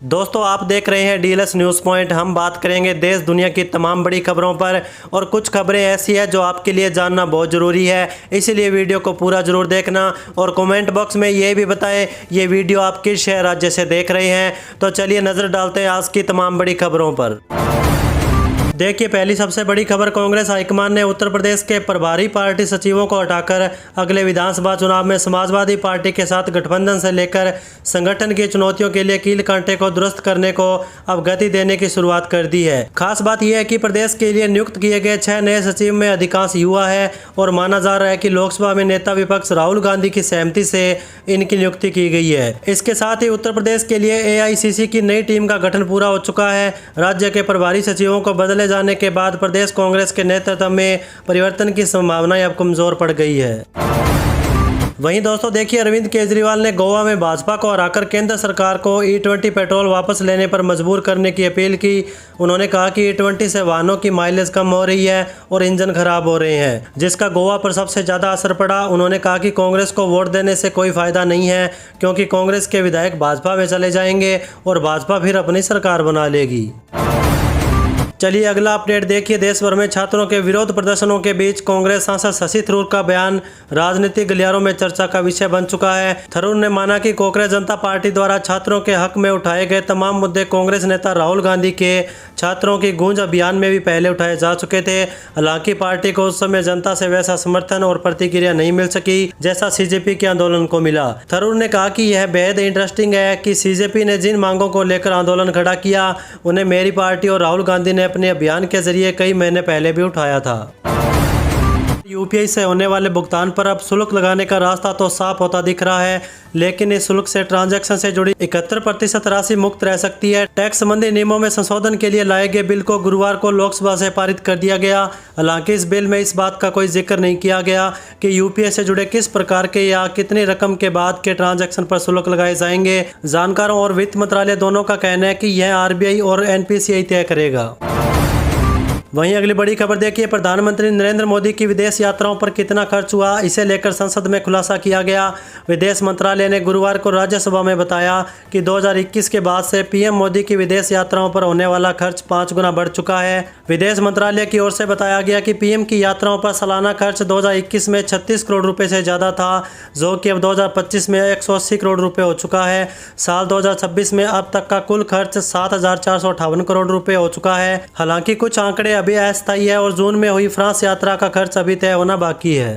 दोस्तों आप देख रहे हैं डीएलएस न्यूज़ पॉइंट। हम बात करेंगे देश दुनिया की तमाम बड़ी खबरों पर और कुछ खबरें ऐसी है जो आपके लिए जानना बहुत ज़रूरी है, इसीलिए वीडियो को पूरा ज़रूर देखना और कमेंट बॉक्स में ये भी बताएं ये वीडियो आप किस शहर राज्य से देख रहे हैं। तो चलिए नज़र डालते हैं आज की तमाम बड़ी खबरों पर। देखिए पहली सबसे बड़ी खबर, कांग्रेस हाईकमान ने उत्तर प्रदेश के प्रभारी पार्टी सचिवों को हटाकर अगले विधानसभा चुनाव में समाजवादी पार्टी के साथ गठबंधन से लेकर संगठन की चुनौतियों के लिए कील कांटे को दुरुस्त करने को अब गति देने की शुरुआत कर दी है। खास बात यह है कि प्रदेश के लिए नियुक्त किए गए 6 नए सचिव में अधिकांश युवा है और माना जा रहा है कि लोकसभा में नेता विपक्ष राहुल गांधी की सहमति से इनकी नियुक्ति की गई है। इसके साथ ही उत्तर प्रदेश के लिए एआईसीसी की नई टीम का गठन पूरा हो चुका है। राज्य के प्रभारी सचिवों को बदले जाने के बाद प्रदेश कांग्रेस के नेतृत्व में परिवर्तन की संभावनाएं अब कमजोर पड़ गई है। वहीं दोस्तों देखिए, अरविंद केजरीवाल ने गोवा में भाजपा को हराकर केंद्र सरकार को E20 पेट्रोल वापस लेने पर मजबूर करने की अपील की। उन्होंने कहा कि E20 से वाहनों की माइलेज कम हो रही है और इंजन खराब हो रहे हैं, जिसका गोवा पर सबसे ज़्यादा असर पड़ा। उन्होंने कहा कि कांग्रेस को वोट देने से कोई फायदा नहीं है, क्योंकि कांग्रेस के विधायक भाजपा में चले जाएंगे और भाजपा फिर अपनी सरकार बना लेगी। चलिए अगला अपडेट देखिए, देश भर में छात्रों के विरोध प्रदर्शनों के बीच कांग्रेस सांसद शशि थरूर का बयान राजनीतिक गलियारों में चर्चा का विषय बन चुका है। थरूर ने माना कि कांग्रेस जनता पार्टी द्वारा छात्रों के हक में उठाए गए तमाम मुद्दे कांग्रेस नेता राहुल गांधी के छात्रों की गूंज अभियान में भी पहले उठाए जा चुके थे। हालांकि पार्टी को उस समय जनता से वैसा समर्थन और प्रतिक्रिया नहीं मिल सकी जैसा सीजेपी के आंदोलन को मिला। थरूर ने कहा कि यह बेहद इंटरेस्टिंग है कि सीजेपी ने जिन मांगों को लेकर आंदोलन खड़ा किया उन्हें मेरी पार्टी और राहुल गांधी ने अपने अभियान के जरिए कई महीने पहले भी उठाया था। यूपीआई से होने वाले भुगतान पर अब शुल्क लगाने का रास्ता तो साफ होता दिख रहा है, लेकिन इस शुल्क से ट्रांजैक्शन से जुड़ी 71% राशि मुक्त रह सकती है। टैक्स संबंधी नियमों में संशोधन के लिए लाए गए बिल को गुरुवार को लोकसभा से पारित कर दिया गया। हालांकि इस बिल में इस बात का कोई जिक्र नहीं किया गया कि यूपीआई से जुड़े किस प्रकार के या कितनी रकम के बाद के ट्रांजैक्शन पर शुल्क लगाए जाएंगे। जानकारों और वित्त मंत्रालय दोनों का कहना है कि यह आरबीआई और एनपीसीआई तय करेगा। वहीं अगली बड़ी खबर देखिए, प्रधानमंत्री नरेंद्र मोदी की विदेश यात्राओं पर कितना खर्च हुआ, इसे लेकर संसद में खुलासा किया गया। विदेश मंत्रालय ने गुरुवार को राज्यसभा में बताया कि 2021 के बाद से पीएम मोदी की विदेश यात्राओं पर होने वाला खर्च 5 गुना बढ़ चुका है। विदेश मंत्रालय की ओर से बताया गया कि पीएम की यात्राओं पर सालाना खर्च 2021 में 36 करोड़ रुपए से ज़्यादा था, जो कि अब 2025 में 180 करोड़ रुपए हो चुका है। साल 2026 में अब तक का कुल खर्च 7,458 करोड़ रुपए हो चुका है। हालांकि कुछ आंकड़े अभी अस्थायी है और जून में हुई फ्रांस यात्रा का खर्च अभी तय होना बाकी है।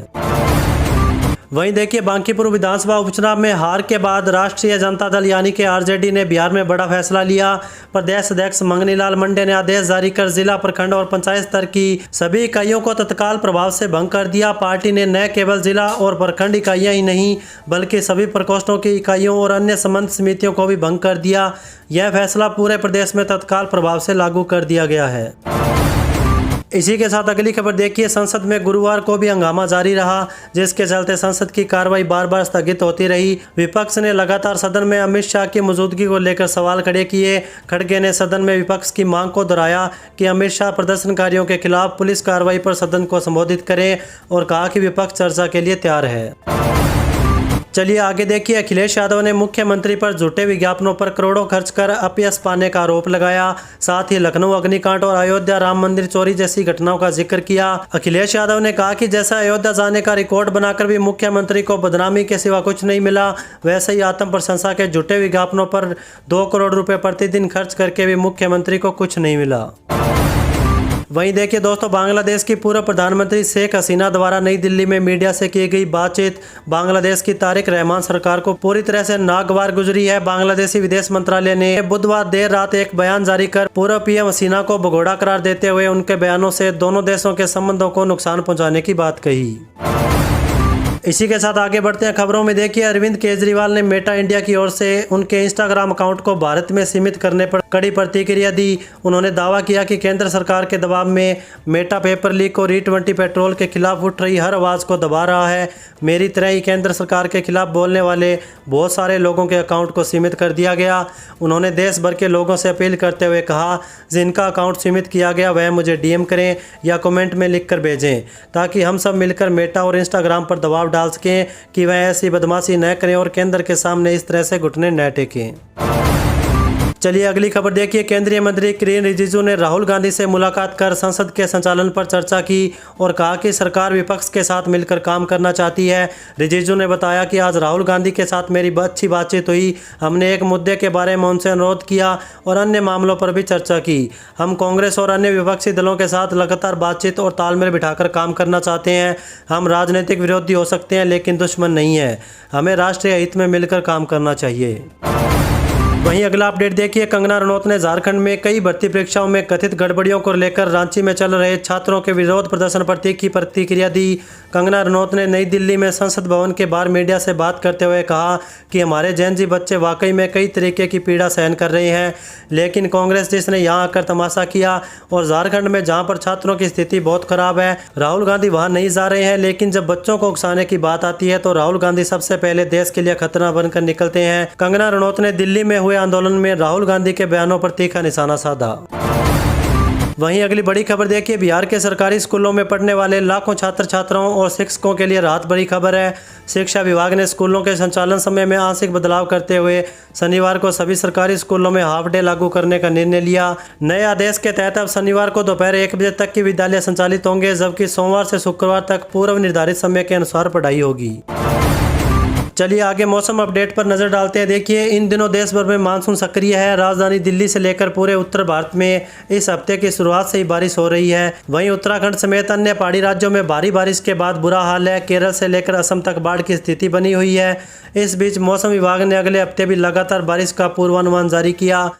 वहीं देखिए, बांकीपुर विधानसभा उपचुनाव में हार के बाद राष्ट्रीय जनता दल यानी कि आरजेडी ने बिहार में बड़ा फैसला लिया। प्रदेश अध्यक्ष मंगनी लाल मंडे ने आदेश जारी कर जिला, प्रखंड और पंचायत स्तर की सभी इकाइयों को तत्काल प्रभाव से भंग कर दिया। पार्टी ने न केवल जिला और प्रखंड इकाइयां ही नहीं बल्कि सभी प्रकोष्ठों की इकाइयों और अन्य संबंध समितियों को भी भंग कर दिया। यह फैसला पूरे प्रदेश में तत्काल प्रभाव से लागू कर दिया गया है। इसी के साथ अगली खबर देखिए, संसद में गुरुवार को भी हंगामा जारी रहा, जिसके चलते संसद की कार्रवाई बार बार स्थगित होती रही। विपक्ष ने लगातार सदन में अमित शाह की मौजूदगी को लेकर सवाल खड़े किए। खड़गे ने सदन में विपक्ष की मांग को दोहराया कि अमित शाह प्रदर्शनकारियों के खिलाफ पुलिस कार्रवाई पर सदन को संबोधित करें और कहा कि विपक्ष चर्चा के लिए तैयार है। चलिए आगे देखिए, अखिलेश यादव ने मुख्यमंत्री पर झूठे विज्ञापनों पर करोड़ों खर्च कर अपयश पाने का आरोप लगाया। साथ ही लखनऊ अग्निकांड और अयोध्या राम मंदिर चोरी जैसी घटनाओं का जिक्र किया। अखिलेश यादव ने कहा कि जैसा अयोध्या जाने का रिकॉर्ड बनाकर भी मुख्यमंत्री को बदनामी के सिवा कुछ नहीं मिला, वैसे ही आत्म प्रशंसा के झूठे विज्ञापनों पर 2 करोड़ रुपए प्रतिदिन खर्च करके भी मुख्यमंत्री को कुछ नहीं मिला। वहीं देखिए दोस्तों, बांग्लादेश की पूर्व प्रधानमंत्री शेख हसीना द्वारा नई दिल्ली में मीडिया से की गई बातचीत बांग्लादेश की तारिक रहमान सरकार को पूरी तरह से नागवार गुजरी है। बांग्लादेशी विदेश मंत्रालय ने बुधवार देर रात एक बयान जारी कर पूर्व पीएम हसीना को भगोड़ा करार देते हुए उनके बयानों से दोनों देशों के संबंधों को नुकसान पहुंचाने की बात कही। इसी के साथ आगे बढ़ते हैं खबरों में देखिए, अरविंद केजरीवाल ने मेटा इंडिया की ओर से उनके इंस्टाग्राम अकाउंट को भारत में सीमित करने पर कड़ी प्रतिक्रिया दी। उन्होंने दावा किया कि केंद्र सरकार के दबाव में मेटा पेपर लीक और E20 पेट्रोल के खिलाफ उठ रही हर आवाज़ को दबा रहा है। मेरी तरह ही केंद्र सरकार के खिलाफ बोलने वाले बहुत सारे लोगों के अकाउंट को सीमित कर दिया गया। उन्होंने देश भर के लोगों से अपील करते हुए कहा, जिनका अकाउंट सीमित किया गया वह मुझे डीएम करें या कमेंट में लिख कर भेजें, ताकि हम सब मिलकर मेटा और इंस्टाग्राम पर दबाव डाल सकें कि वह ऐसी बदमाशी न करें और केंद्र के सामने इस तरह से घुटने न टेकें। चलिए अगली खबर देखिए। केंद्रीय मंत्री किरेन रिजिजू ने राहुल गांधी से मुलाकात कर संसद के संचालन पर चर्चा की और कहा कि सरकार विपक्ष के साथ मिलकर काम करना चाहती है। रिजिजू ने बताया कि आज राहुल गांधी के साथ मेरी अच्छी बातचीत हुई। हमने एक मुद्दे के बारे में उनसे अनुरोध किया और अन्य मामलों पर भी चर्चा की। हम कांग्रेस और अन्य विपक्षी दलों के साथ लगातार बातचीत और तालमेल बिठाकर काम करना चाहते हैं। हम राजनीतिक विरोधी हो सकते हैं लेकिन दुश्मन नहीं है। हमें राष्ट्रीय हित में मिलकर काम करना चाहिए। वहीं अगला अपडेट देखिए। कंगना रनौत ने झारखंड में कई भर्ती परीक्षाओं में कथित गड़बड़ियों को लेकर रांची में चल रहे छात्रों के विरोध प्रदर्शन पर तीखी प्रतिक्रिया दी। कंगना रनौत ने नई दिल्ली में संसद भवन के बाहर मीडिया से बात करते हुए कहा कि हमारे जैन जी बच्चे वाकई में कई तरीके की पीड़ा सहन कर रहे हैं, लेकिन कांग्रेस जिसने यहाँ आकर तमाशा किया और झारखंड में जहाँ पर छात्रों की स्थिति बहुत खराब है, राहुल गांधी वहाँ नहीं जा रहे हैं, लेकिन जब बच्चों को उकसाने की बात आती है तो राहुल गांधी सबसे पहले देश के लिए खतरा बनकर निकलते हैं। कंगना रनौत ने दिल्ली में हुए आंदोलन में राहुल गांधी के बयानों पर तीखा निशाना साधा। वहीं अगली बड़ी खबर देखिए। बिहार के सरकारी स्कूलों में पढ़ने वाले लाखों छात्र छात्राओं और शिक्षकों के लिए राहत भरी खबर है। शिक्षा विभाग ने स्कूलों के संचालन समय में आंशिक बदलाव करते हुए शनिवार को सभी सरकारी स्कूलों में हाफ डे लागू करने का निर्णय लिया। नए आदेश के तहत अब शनिवार को दोपहर 1 बजे तक के विद्यालय संचालित होंगे, जबकि सोमवार से शुक्रवार तक पूर्व निर्धारित समय के अनुसार पढ़ाई होगी। चलिए आगे मौसम अपडेट पर नजर डालते हैं। देखिए, इन दिनों देश भर में मानसून सक्रिय है। राजधानी दिल्ली से लेकर पूरे उत्तर भारत में इस हफ्ते की शुरुआत से ही बारिश हो रही है। वहीं उत्तराखंड समेत अन्य पहाड़ी राज्यों में भारी बारिश के बाद बुरा हाल है। केरल से लेकर असम तक बाढ़ की स्थिति बनी हुई है। इस बीच मौसम विभाग ने अगले हफ्ते भी लगातार बारिश का पूर्वानुमान जारी किया।